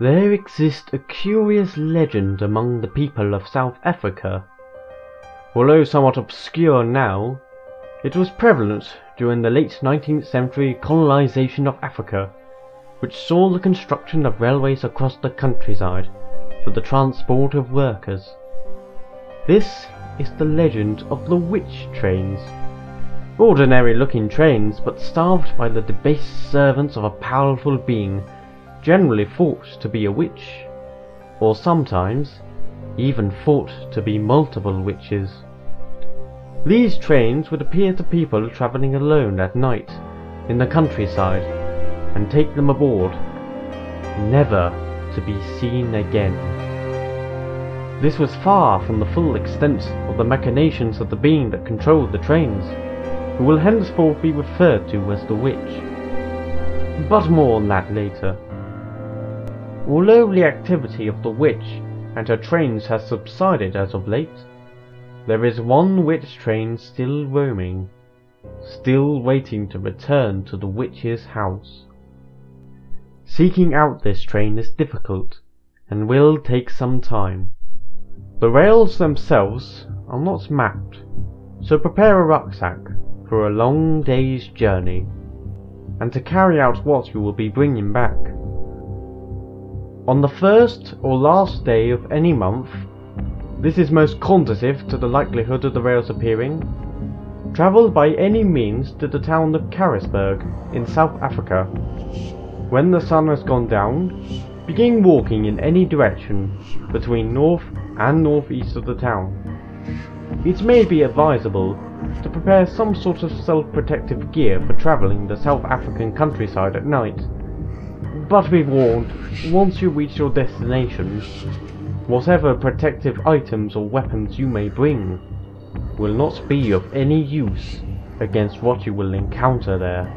There exists a curious legend among the people of South Africa. Although somewhat obscure now, it was prevalent during the late 19th century colonization of Africa, which saw the construction of railways across the countryside for the transport of workers. This is the legend of the witch trains. Ordinary looking trains, but starved by the debased servants of a powerful being, generally thought to be a witch, or sometimes even thought to be multiple witches. These trains would appear to people travelling alone at night in the countryside and take them aboard, never to be seen again. This was far from the full extent of the machinations of the being that controlled the trains, who will henceforth be referred to as the witch. But more on that later. Although the activity of the witch and her trains has subsided as of late, there is one witch train still roaming, still waiting to return to the witch's house. Seeking out this train is difficult and will take some time. The rails themselves are not mapped, so prepare a rucksack for a long day's journey, and to carry out what you will be bringing back. On the first or last day of any month, this is most conducive to the likelihood of the rails appearing, travel by any means to the town of Carisburg in South Africa. When the sun has gone down, begin walking in any direction between north and northeast of the town. It may be advisable to prepare some sort of self-protective gear for travelling the South African countryside at night. But be warned, once you reach your destination, whatever protective items or weapons you may bring will not be of any use against what you will encounter there.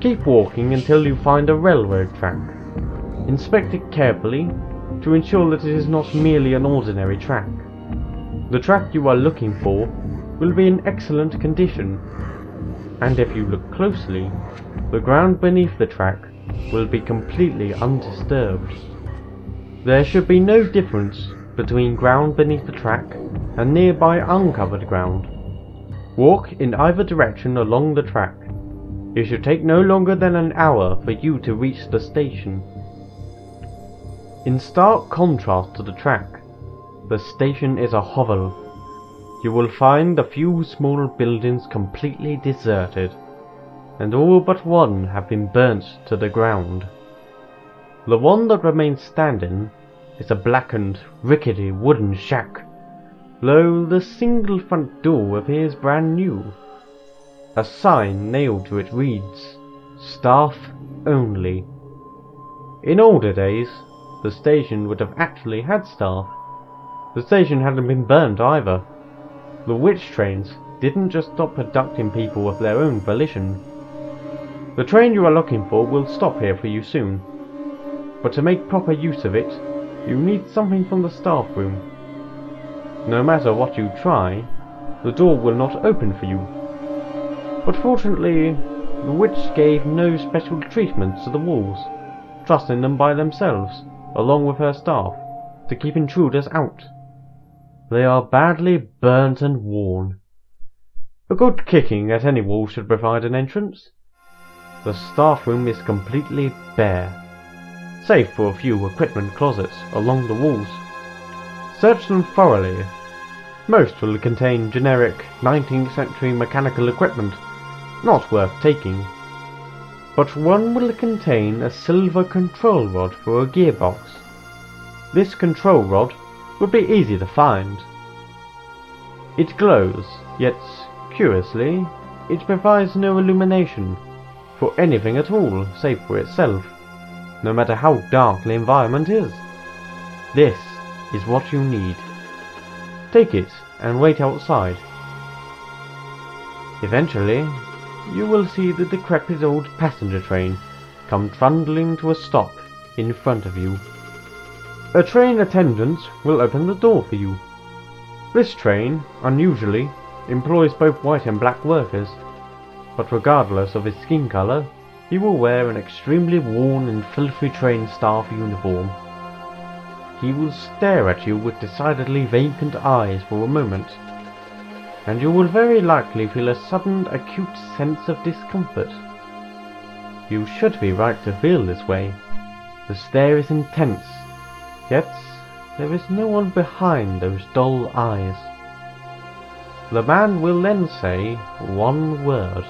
Keep walking until you find a railroad track. Inspect it carefully to ensure that it is not merely an ordinary track. The track you are looking for will be in excellent condition, and if you look closely, the ground beneath the track will be completely undisturbed. There should be no difference between ground beneath the track and nearby uncovered ground. Walk in either direction along the track. It should take no longer than an hour for you to reach the station. In stark contrast to the track, the station is a hovel. You will find a few small buildings completely deserted, and all but one have been burnt to the ground. The one that remains standing is a blackened, rickety wooden shack, though the single front door appears brand new. A sign nailed to it reads, "Staff Only." In older days, the station would have actually had staff. The station hadn't been burnt either. The witch trains didn't just stop abducting people of their own volition. The train you are looking for will stop here for you soon, but to make proper use of it, you need something from the staff room. No matter what you try, the door will not open for you. But fortunately, the witch gave no special treatment to the walls, trusting them by themselves, along with her staff, to keep intruders out. They are badly burnt and worn. A good kicking at any wall should provide an entrance. The staff room is completely bare, save for a few equipment closets along the walls. Search them thoroughly. Most will contain generic 19th century mechanical equipment, not worth taking. But one will contain a silver control rod for a gearbox. This control rod would be easy to find. It glows, yet, curiously, it provides no illumination for anything at all save for itself, no matter how dark the environment is. This is what you need. Take it and wait outside. Eventually, you will see the decrepit old passenger train come trundling to a stop in front of you. A train attendant will open the door for you. This train, unusually, employs both white and black workers, but regardless of his skin colour, He will wear an extremely worn and filthy train staff uniform. He will stare at you with decidedly vacant eyes for a moment, and you will very likely feel a sudden acute sense of discomfort. You should be right to feel this way. The stare is intense, yet there is no one behind those dull eyes. The man will then say one word.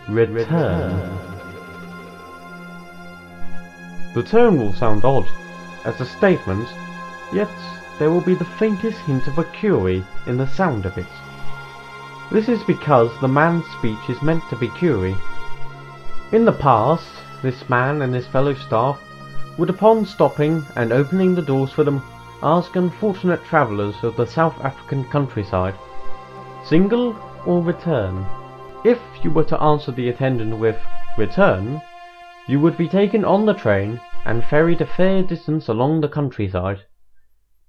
Return. The tone will sound odd as a statement, yet there will be the faintest hint of a query in the sound of it. This is because the man's speech is meant to be query. In the past, this man and his fellow staff would, upon stopping and opening the doors for them, ask unfortunate travellers of the South African countryside, single or return. If you were to answer the attendant with return, you would be taken on the train and ferried a fair distance along the countryside,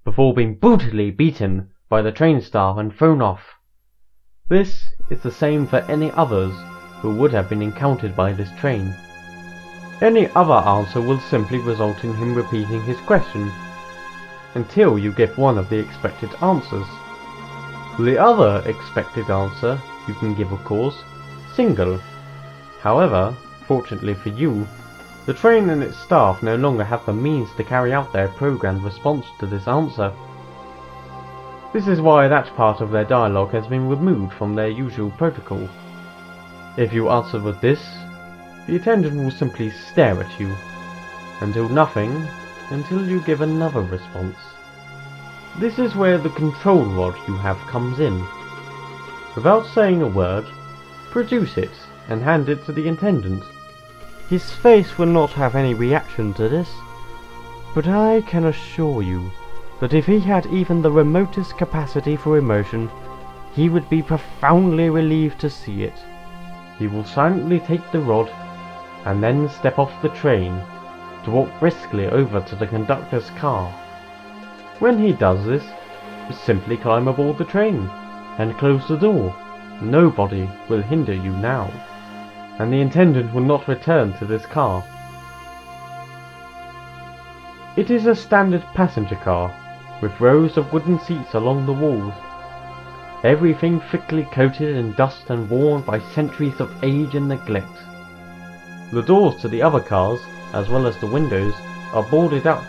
before being brutally beaten by the train staff and thrown off. This is the same for any others who would have been encountered by this train. Any other answer will simply result in him repeating his question, until you give one of the expected answers. The other expected answer you can give, of course, single. However, fortunately for you, the train and its staff no longer have the means to carry out their programmed response to this answer. This is why that part of their dialogue has been removed from their usual protocol. If you answer with this, the attendant will simply stare at you, and do nothing until you give another response. This is where the control rod you have comes in. Without saying a word, produce it and hand it to the attendant. His face will not have any reaction to this, but I can assure you that if he had even the remotest capacity for emotion, he would be profoundly relieved to see it. He will silently take the rod and then step off the train to walk briskly over to the conductor's car. When he does this, simply climb aboard the train and close the door. Nobody will hinder you now, and the attendant will not return to this car. It is a standard passenger car, with rows of wooden seats along the walls, everything thickly coated in dust and worn by centuries of age and neglect. The doors to the other cars, as well as the windows, are boarded up.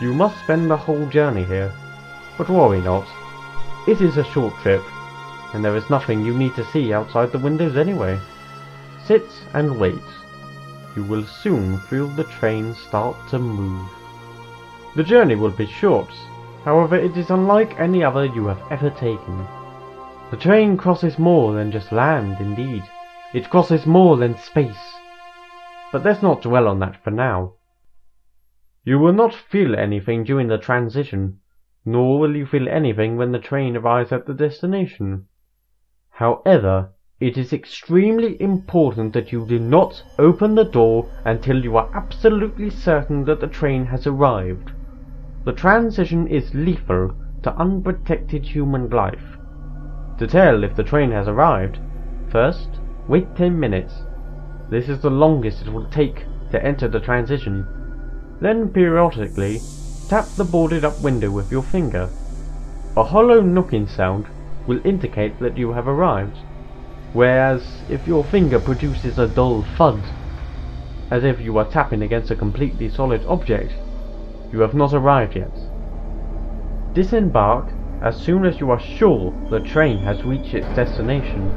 You must spend the whole journey here, but worry not. It is a short trip, and there is nothing you need to see outside the windows anyway. Sit and wait. You will soon feel the train start to move. The journey will be short, however it is unlike any other you have ever taken. The train crosses more than just land, indeed. It crosses more than space. But let's not dwell on that for now. You will not feel anything during the transition, nor will you feel anything when the train arrives at the destination. However, it is extremely important that you do not open the door until you are absolutely certain that the train has arrived. The transition is lethal to unprotected human life. To tell if the train has arrived, first, wait 10 minutes. This is the longest it will take to enter the transition. Then periodically, tap the boarded up window with your finger. A hollow knocking sound will indicate that you have arrived, whereas if your finger produces a dull thud, as if you are tapping against a completely solid object, you have not arrived yet. Disembark as soon as you are sure the train has reached its destination.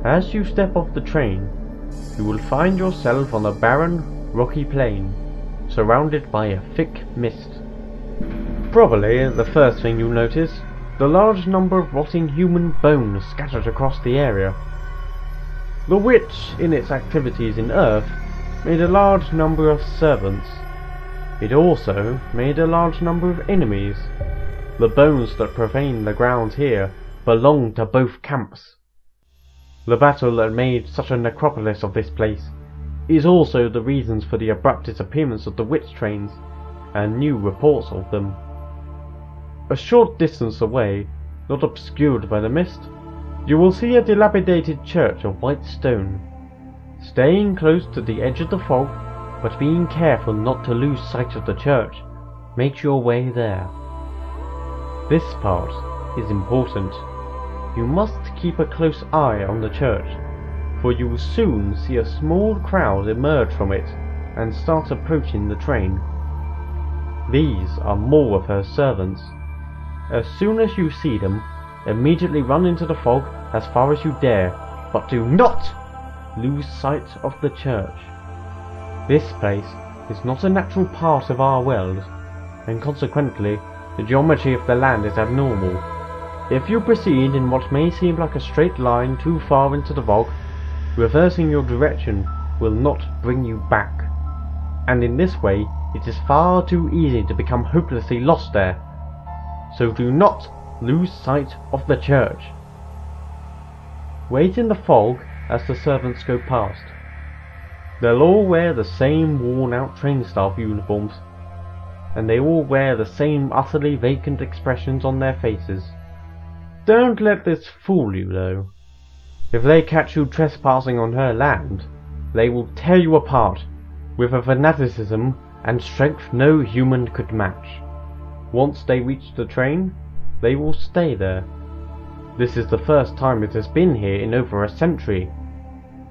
As you step off the train, you will find yourself on a barren, rocky plain, surrounded by a thick mist. Probably the first thing you'll notice, the large number of rotting human bones scattered across the area. The witch, in its activities in Earth, made a large number of servants. It also made a large number of enemies. The bones that profane the grounds here belong to both camps. The battle that made such a necropolis of this place is also the reasons for the abrupt disappearance of the witch trains and new reports of them. A short distance away, not obscured by the mist, you will see a dilapidated church of white stone. staying close to the edge of the fog, but being careful not to lose sight of the church. Make your way there. This part is important. You must keep a close eye on the church, for you will soon see a small crowd emerge from it and start approaching the train. These are more of her servants. As soon as you see them, immediately run into the fog as far as you dare, but do not lose sight of the church. This place is not a natural part of our world, and consequently the geometry of the land is abnormal. If you proceed in what may seem like a straight line too far into the fog, reversing your direction will not bring you back, and in this way it is far too easy to become hopelessly lost there. So do not lose sight of the church. Wait in the fog as the servants go past. They'll all wear the same worn-out train staff uniforms, and they all wear the same utterly vacant expressions on their faces. Don't let this fool you, though. If they catch you trespassing on her land, they will tear you apart with a fanaticism and strength no human could match. Once they reach the train, they will stay there. This is the first time it has been here in over a century.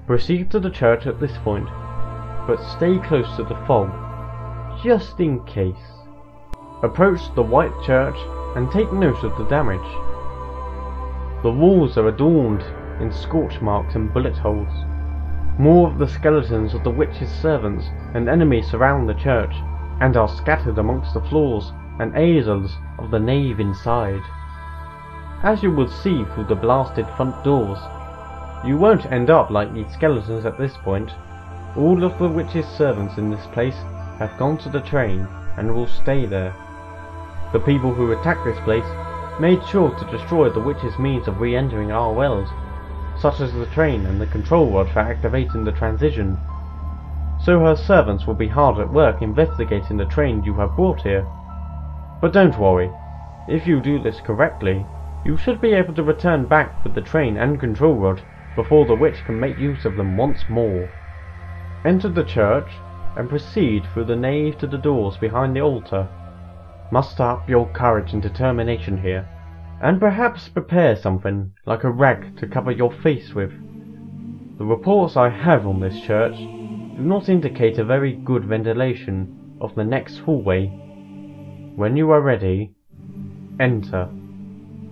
Proceed to the church at this point, but stay close to the fog, just in case. Approach the white church and take note of the damage. The walls are adorned in scorch marks and bullet holes. More of the skeletons of the witch's servants and enemies surround the church, and are scattered amongst the floors and aisles of the nave inside. As you will see through the blasted front doors, you won't end up like these skeletons at this point. All of the witch's servants in this place have gone to the train and will stay there. The people who attacked this place made sure to destroy the witch's means of re-entering our world, such as the train and the control rod for activating the transition. So her servants will be hard at work investigating the train you have brought here. But don't worry, if you do this correctly, you should be able to return back with the train and control rod before the witch can make use of them once more. Enter the church and proceed through the nave to the doors behind the altar. Muster up your courage and determination here, and perhaps prepare something like a rag to cover your face with. The reports I have on this church do not indicate a very good ventilation of the next hallway. When you are ready, enter.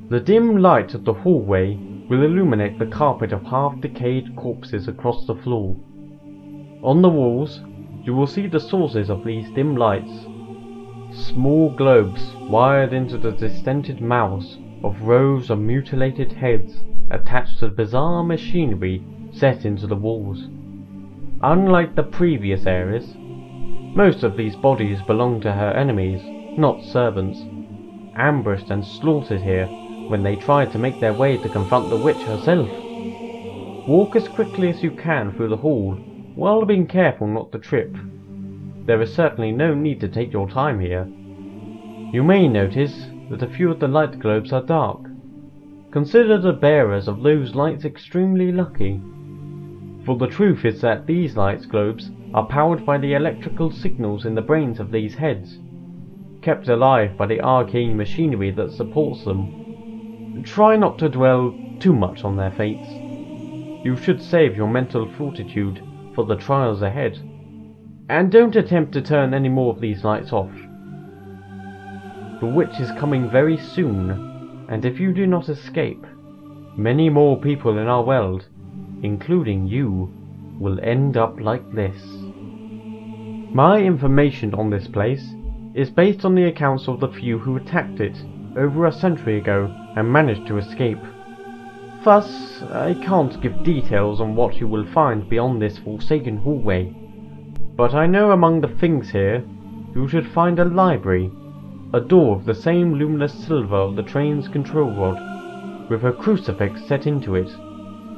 The dim light of the hallway will illuminate the carpet of half-decayed corpses across the floor. On the walls, you will see the sources of these dim lights. Small globes wired into the distended mouths of rows of mutilated heads attached to bizarre machinery set into the walls. Unlike the previous areas, most of these bodies belong to her enemies, not servants, ambushed and slaughtered here when they tried to make their way to confront the witch herself. Walk as quickly as you can through the hall, while being careful not to trip. There is certainly no need to take your time here. You may notice that a few of the light globes are dark. Consider the bearers of those lights extremely lucky, for the truth is that these light globes are powered by the electrical signals in the brains of these heads, kept alive by the arcane machinery that supports them. Try not to dwell too much on their fates. You should save your mental fortitude for the trials ahead, and don't attempt to turn any more of these lights off. The witch is coming very soon, and if you do not escape, many more people in our world, including you, will end up like this. My information on this place is based on the accounts of the few who attacked it over a century ago and managed to escape. Thus, I can't give details on what you will find beyond this forsaken hallway. But I know among the things here, you should find a library, a door of the same luminous silver of the train's control rod, with a crucifix set into it,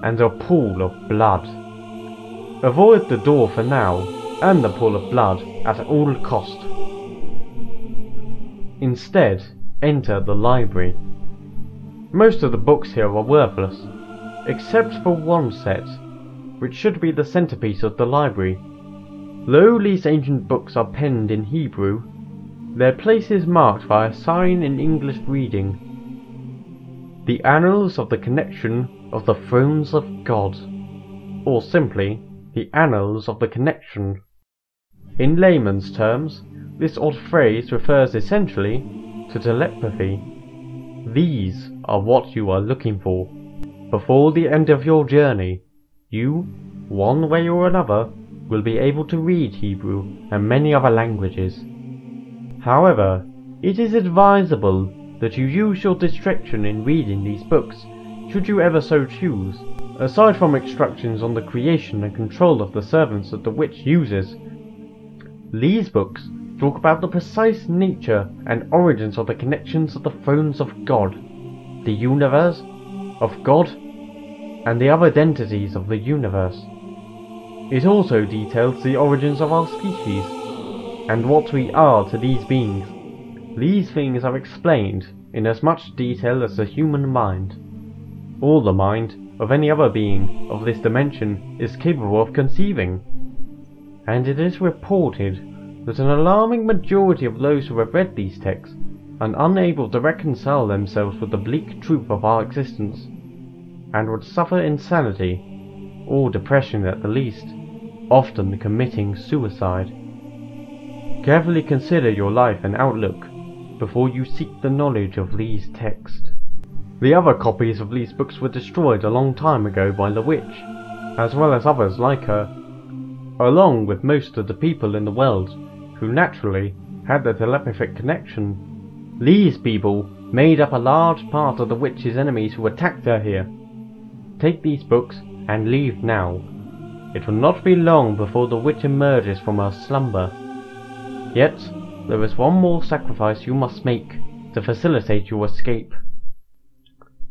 and a pool of blood. Avoid the door for now, and the pool of blood at all cost. Instead, enter the library. Most of the books here are worthless, except for one set, which should be the centerpiece of the library. Though these ancient books are penned in Hebrew, their place is marked by a sign in English reading: The Annals of the Connection of the Thrones of God, or simply, The Annals of the Connection. In layman's terms, this odd phrase refers essentially to telepathy. These are what you are looking for. Before the end of your journey, you, one way or another, will be able to read Hebrew and many other languages. However, it is advisable that you use your discretion in reading these books, should you ever so choose. Aside from instructions on the creation and control of the servants that the witch uses, these books talk about the precise nature and origins of the connections of the thrones of God, the universe, of God, and the other entities of the universe. It also details the origins of our species, and what we are to these beings. These things are explained in as much detail as the human mind, or the mind of any other being of this dimension is capable of conceiving. And it is reported that an alarming majority of those who have read these texts are unable to reconcile themselves with the bleak truth of our existence, and would suffer insanity, or depression at the least, often committing suicide. Carefully consider your life and outlook before you seek the knowledge of these texts. The other copies of these books were destroyed a long time ago by the witch, as well as others like her, along with most of the people in the world who naturally had the telepathic connection. These people made up a large part of the witch's enemies who attacked her here. Take these books and leave now. It will not be long before the witch emerges from her slumber. Yet, there is one more sacrifice you must make to facilitate your escape.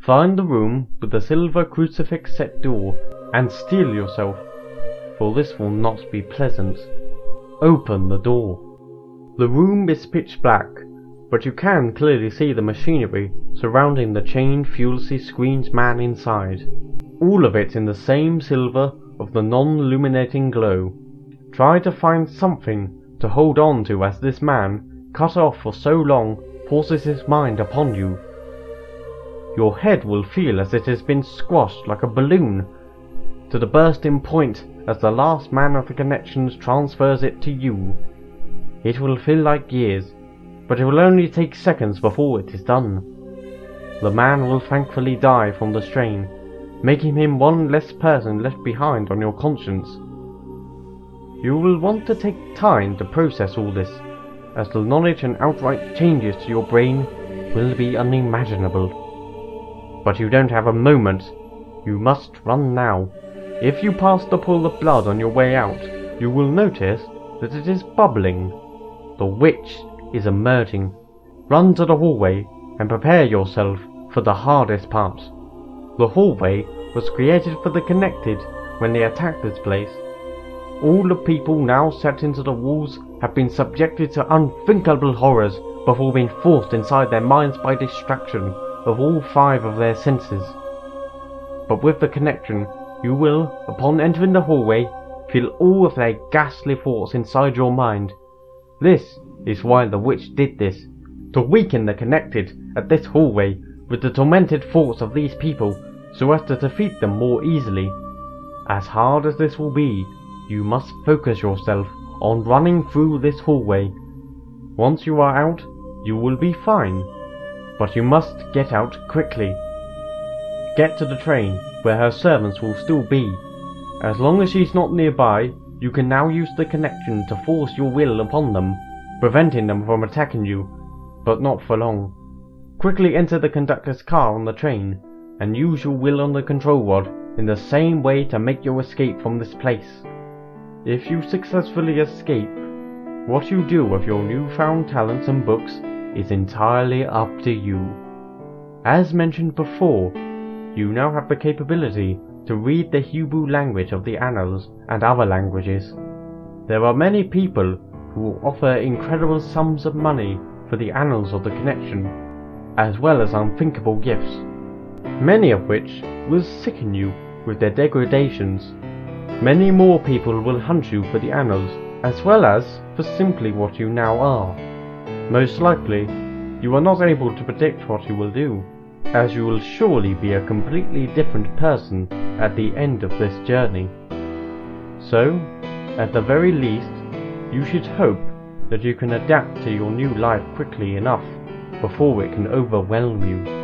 Find the room with the silver crucifix set door and steel yourself, for this will not be pleasant. Open the door. The room is pitch black, but you can clearly see the machinery surrounding the chained fuel-sea screen's man inside. All of it in the same silver of the non-illuminating glow. Try to find something to hold on to as this man, cut off for so long, forces his mind upon you. Your head will feel as it has been squashed like a balloon to the bursting point as the last man of the connections transfers it to you. It will feel like years, but it will only take seconds before it is done. The man will thankfully die from the strain, making him one less person left behind on your conscience. You will want to take time to process all this, as the knowledge and outright changes to your brain will be unimaginable. But you don't have a moment. You must run now. If you pass the pool of blood on your way out, you will notice that it is bubbling. The witch is emerging. Run to the hallway and prepare yourself for the hardest part. The hallway was created for the connected when they attacked this place. All the people now set into the walls have been subjected to unthinkable horrors before being forced inside their minds by distraction of all 5 of their senses. But with the connection, you will, upon entering the hallway, feel all of their ghastly thoughts inside your mind. This is why the witch did this, to weaken the connected at this hallway with the tormented thoughts of these people, so as to defeat them more easily. As hard as this will be, you must focus yourself on running through this hallway. Once you are out, you will be fine, but you must get out quickly. Get to the train, where her servants will still be. As long as she's not nearby, you can now use the connection to force your will upon them, preventing them from attacking you, but not for long. Quickly enter the conductor's car on the train, and use your will on the control rod in the same way to make your escape from this place. If you successfully escape, what you do with your newfound talents and books is entirely up to you. As mentioned before, you now have the capability to read the Hebrew language of the Annals and other languages. There are many people who offer incredible sums of money for the Annals of the Connection, as well as unthinkable gifts, many of which will sicken you with their degradations. Many more people will hunt you for the annals, as well as for simply what you now are. Most likely, you are not able to predict what you will do, as you will surely be a completely different person at the end of this journey. So, at the very least, you should hope that you can adapt to your new life quickly enough before it can overwhelm you.